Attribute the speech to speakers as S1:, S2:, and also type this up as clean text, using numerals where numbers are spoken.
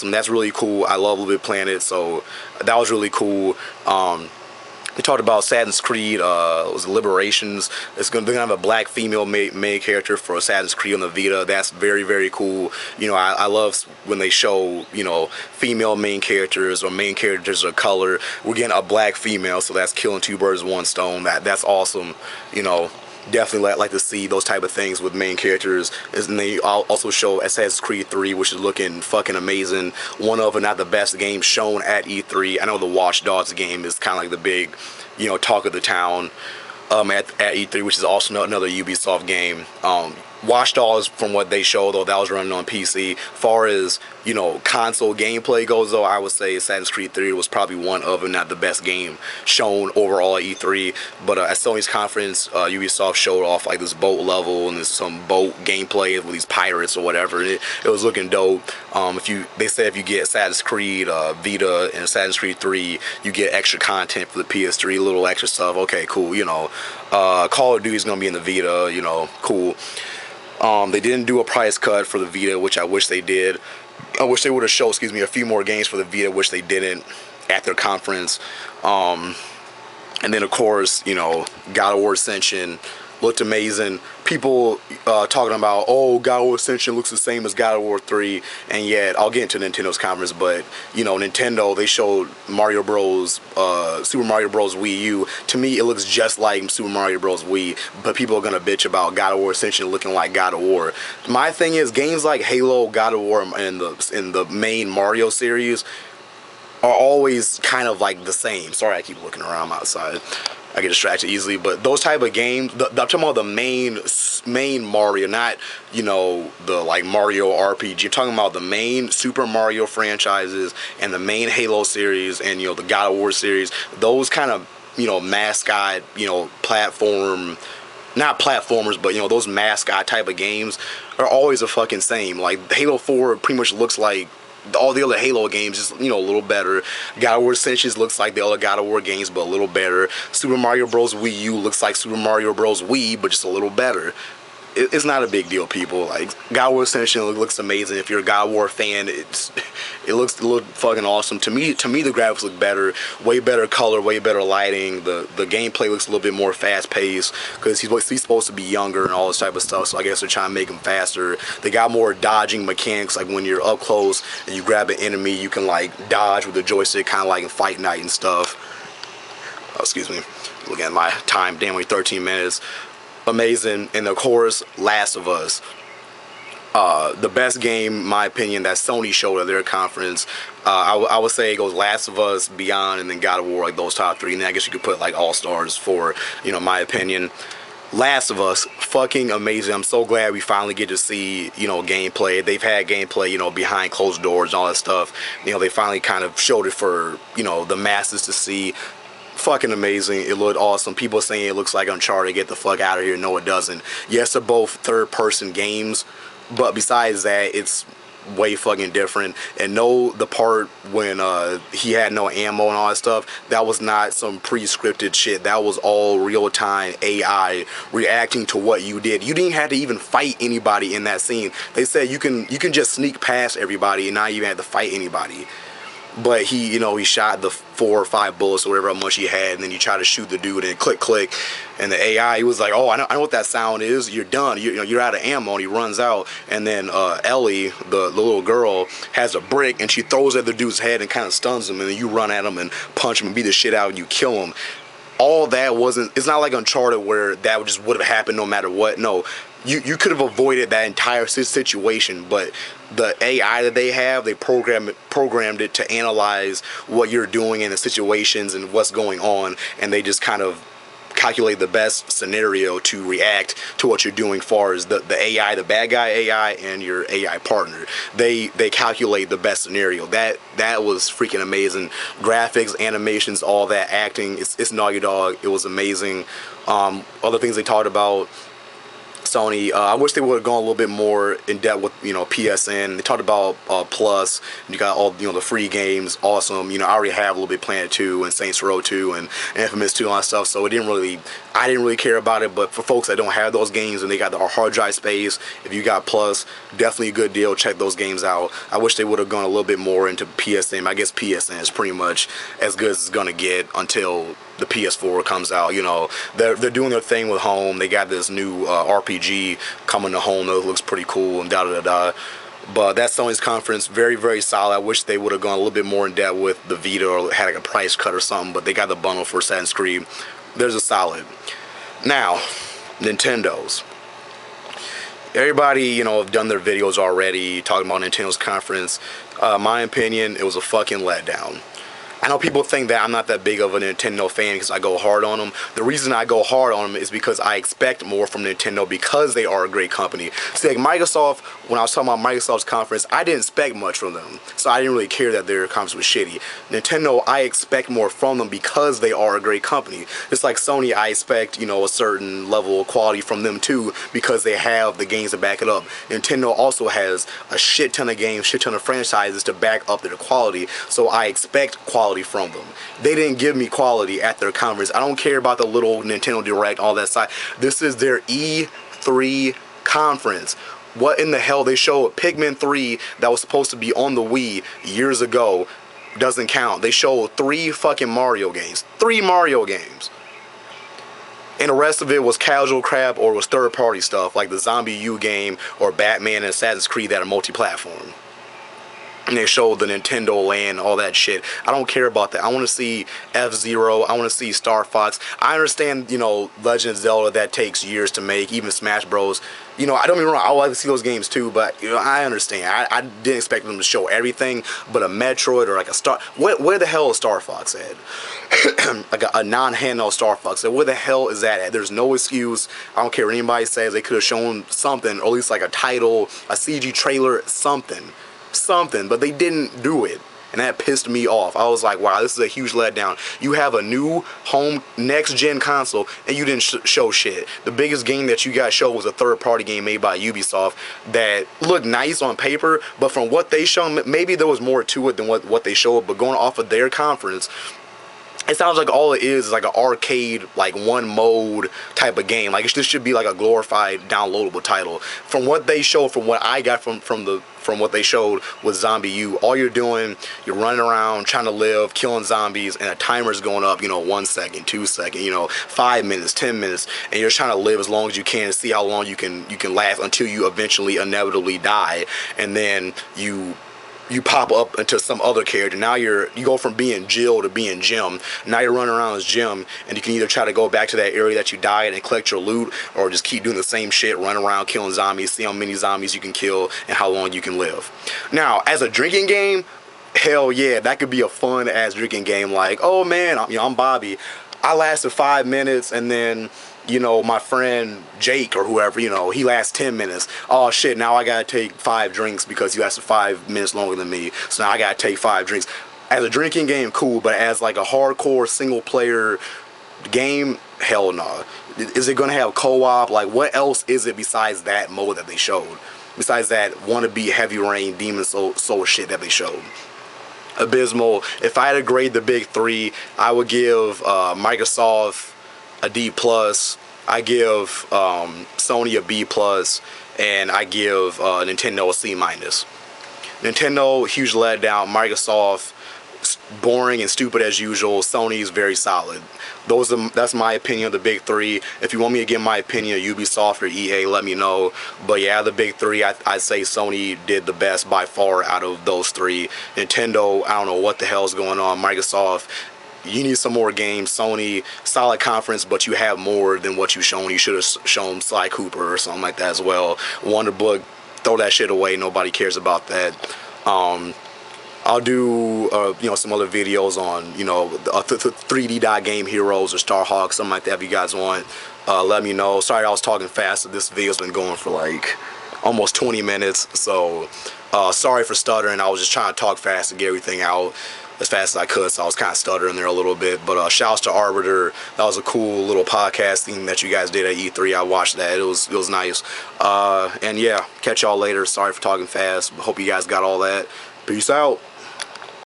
S1: That's really cool. I love Little Big Planet, so that was really cool. We talked about Assassin's Creed, it was Liberations. They're gonna have a black female main character for Assassin's Creed on the Vita. That's very, very cool. You know, I love when they show, you know, female main characters or main characters of color. We're getting a black female, so that's killing two birds with one stone. That's awesome. You know, definitely like to see those type of things with main characters. And they also show Assassin's Creed 3, which is looking fucking amazing. One of, if not the best games shown at E3. I know the Watch Dogs game is kind of like the big, you know, talk of the town at E3, which is also another Ubisoft game. Watch Dogs, from what they showed, though, that was running on PC. Far as, you know, console gameplay goes, though, I would say Assassin's Creed 3 was probably one of, if not the best game shown overall at E3. But at Sony's conference, Ubisoft showed off like this boat level and there's some boat gameplay with these pirates or whatever. It was looking dope. They said if you get Assassin's Creed Vita and Assassin's Creed 3, you get extra content for the PS3, little extra stuff. Okay, cool. You know, Call of Duty is gonna be in the Vita. You know, cool. They didn't do a price cut for the Vita, which I wish they did. I wish they would have showed, a few more games for the Vita, which they didn't at their conference. And then, of course, you know, God of War Ascension looked amazing. People talking about, oh, God of War Ascension looks the same as God of War 3, and yet, I'll get into Nintendo's conference, but, you know, Nintendo, they showed Mario Bros, Super Mario Bros. Wii U. To me, it looks just like Super Mario Bros. Wii, but people are gonna bitch about God of War Ascension looking like God of War. My thing is, games like Halo, God of War, and the main Mario series are always kind of like the same. Sorry, I keep looking around outside. I get distracted easily, but those type of games, I'm talking about the main Mario, not, you know, the like Mario RPG. You're talking about the main Super Mario franchises and the main Halo series and, you know, the God of War series. Those kind of, you know, mascot, you know, not platformers, but, you know, those mascot type of games are always the fucking same. Like Halo 4 pretty much looks like all the other Halo games, just, you know, a little better. God of War Ascension looks like the other God of War games, but a little better. Super Mario Bros. Wii U looks like Super Mario Bros. Wii, but just a little better. It's not a big deal, people. Like, God of War Ascension looks amazing. If you're a God of War fan, it looks fucking awesome. To me, the graphics look better, way better color, way better lighting. The gameplay looks a little bit more fast paced because he's supposed to be younger and all this type of stuff. So I guess they're trying to make him faster. They got more dodging mechanics, like when you're up close and you grab an enemy, you can like dodge with the joystick, kind of like in Fight Night and stuff. Oh, excuse me. Looking at my time, damn, only 13 minutes. Amazing. And of course, Last of Us, the best game, in my opinion, that Sony showed at their conference. I would say it goes Last of Us, Beyond, and then God of War, like those top three. And I guess you could put like All Stars for, you know, my opinion. Last of Us, fucking amazing. I'm so glad we finally get to see, you know, gameplay. They've had gameplay, you know, behind closed doors and all that stuff. You know, they finally kind of showed it for, you know, the masses to see. Fucking amazing. It looked awesome. People saying it looks like Uncharted. Get the fuck out of here. No, it doesn't. Yes, they're both third-person games, but besides that, it's way fucking different. And no, the part when he had no ammo and all that stuff, that was not some pre-scripted shit. That was all real-time AI reacting to what you did. You didn't have to even fight anybody in that scene. They said you can just sneak past everybody and not even have to fight anybody. But he, you know, he shot the 4 or 5 bullets or whatever much he had, and then you try to shoot the dude and click, and the AI, he was like, oh, I know what that sound is. You're done. You're out of ammo. And he runs out, and then Ellie, the little girl, has a brick, and she throws at the dude's head and kind of stuns him, and then you run at him and punch him and beat the shit out, and you kill him. All that wasn't. It's not like Uncharted where that just would have happened no matter what. No. You could have avoided that entire situation, but the AI that they have, they programmed it to analyze what you're doing in the situations and what's going on, and they just kind of calculate the best scenario to react to what you're doing. Far as the AI, the bad guy AI, and your AI partner, they calculate the best scenario. That was freaking amazing. Graphics, animations, all that, acting. It's Naughty Dog. It was amazing. Other things they talked about. Sony, I wish they would have gone a little bit more in depth with PSN. They talked about Plus. You got all the free games, awesome. I already have a little bit Planet 2 and Saints Row 2 and Infamous 2 and all that stuff. So I didn't really care about it. But for folks that don't have those games and they got the hard drive space, if you got Plus, definitely a good deal. Check those games out. I wish they would have gone a little bit more into PSN. I guess PSN is pretty much as good as it's gonna get until the PS4 comes out. They're doing their thing with home. They got this new RPG coming to home that looks pretty cool and da. But that's Sony's conference, very, very solid. I wish they would have gone a little bit more in depth with the Vita or had like a price cut or something, but they got the bundle for Assassin's Creed. There's a solid. Now, Nintendo's. Everybody, have done their videos already talking about Nintendo's conference. My opinion, it was a fucking letdown. I know people think that I'm not that big of a Nintendo fan because I go hard on them. The reason I go hard on them is because I expect more from Nintendo because they are a great company. See, like Microsoft, when I was talking about Microsoft's conference, I didn't expect much from them. So I didn't really care that their conference was shitty. Nintendo, I expect more from them because they are a great company. Just like Sony, I expect, a certain level of quality from them too because they have the games to back it up. Nintendo also has a shit ton of games, shit ton of franchises to back up their quality. So I expect quality from them. They didn't give me quality at their conference. I don't care about the little Nintendo Direct, all that side. This is their E3 conference. What in the hell? They showed Pikmin 3 that was supposed to be on the Wii years ago. Doesn't count. They showed 3 fucking Mario games. 3 Mario games. And the rest of it was casual crap or was third-party stuff like the Zombie U game or Batman and Assassin's Creed that are multi-platform. And they showed the Nintendo Land, all that shit. I don't care about that. I want to see F-Zero. I want to see Star Fox. I understand, Legend of Zelda, that takes years to make. Even Smash Bros. I don't get me wrong. I would like to see those games too, but, I understand. I didn't expect them to show everything, but a Metroid or like a Star... Where the hell is Star Fox at? Like a non-handheld Star Fox. Where the hell is that at? There's no excuse. I don't care what anybody says. They could have shown something, or at least like a title, a CG trailer, something, but they didn't do it, and that pissed me off. I was like, wow, this is a huge letdown. You have a new home next-gen console, and you didn't show shit. The biggest game that you guys showed was a third-party game made by Ubisoft that looked nice on paper, but from what they showed, maybe there was more to it than what they showed, but going off of their conference, it sounds like all it is like an arcade, like one mode type of game. Like this should be like a glorified downloadable title. From what they showed, from what I got from what they showed with Zombie U, all you're doing, you're running around trying to live, killing zombies, and a timer's going up, 1 second, 2 seconds, 5 minutes, 10 minutes, and you're trying to live as long as you can and see how long you can last until you eventually inevitably die, and then you pop up into some other character. Now you go from being Jill to being Jim. Now you're running around as Jim, and you can either try to go back to that area that you died and collect your loot, or just keep doing the same shit, run around killing zombies, see how many zombies you can kill and how long you can live. Now, as a drinking game, hell yeah, that could be a fun ass drinking game. Like, oh man, I'm Bobby. I lasted 5 minutes, and then my friend Jake or whoever, he lasts 10 minutes. Oh shit, now I gotta take 5 drinks because he lasted 5 minutes longer than me. So now I gotta take 5 drinks. As a drinking game, cool, but as like a hardcore single player game, hell no. Is it gonna have co-op? Like, what else is it besides that mode that they showed? Besides that wannabe Heavy Rain Demon Soul shit that they showed? Abysmal. If I had to grade the big 3, I would give Microsoft a D+, I give Sony a B+, and I give Nintendo a C-. Nintendo, huge letdown. Microsoft, boring and stupid as usual. Sony's very solid. That's my opinion of the big 3. If you want me to give my opinion of Ubisoft or EA, let me know. But yeah, the big 3, I'd say Sony did the best by far out of those 3. Nintendo, I don't know what the hell's going on. Microsoft, you need some more games. Sony, solid conference, but you have more than what you've shown. You should have shown Sly Cooper or something like that as well. Wonder Book, throw that shit away. Nobody cares about that. I'll do some other videos on 3D Dot Game Heroes or Starhawk, something like that. If you guys want, let me know. Sorry I was talking fast. This video's been going for like almost 20 minutes, so sorry for stuttering. I was just trying to talk fast and get everything out. as fast as I could, so I was kind of stuttering there a little bit. But shouts to Arbiter. That was a cool little podcasting that you guys did at E3. I watched that. It was nice. And yeah, catch y'all later. Sorry for talking fast. Hope you guys got all that. Peace out.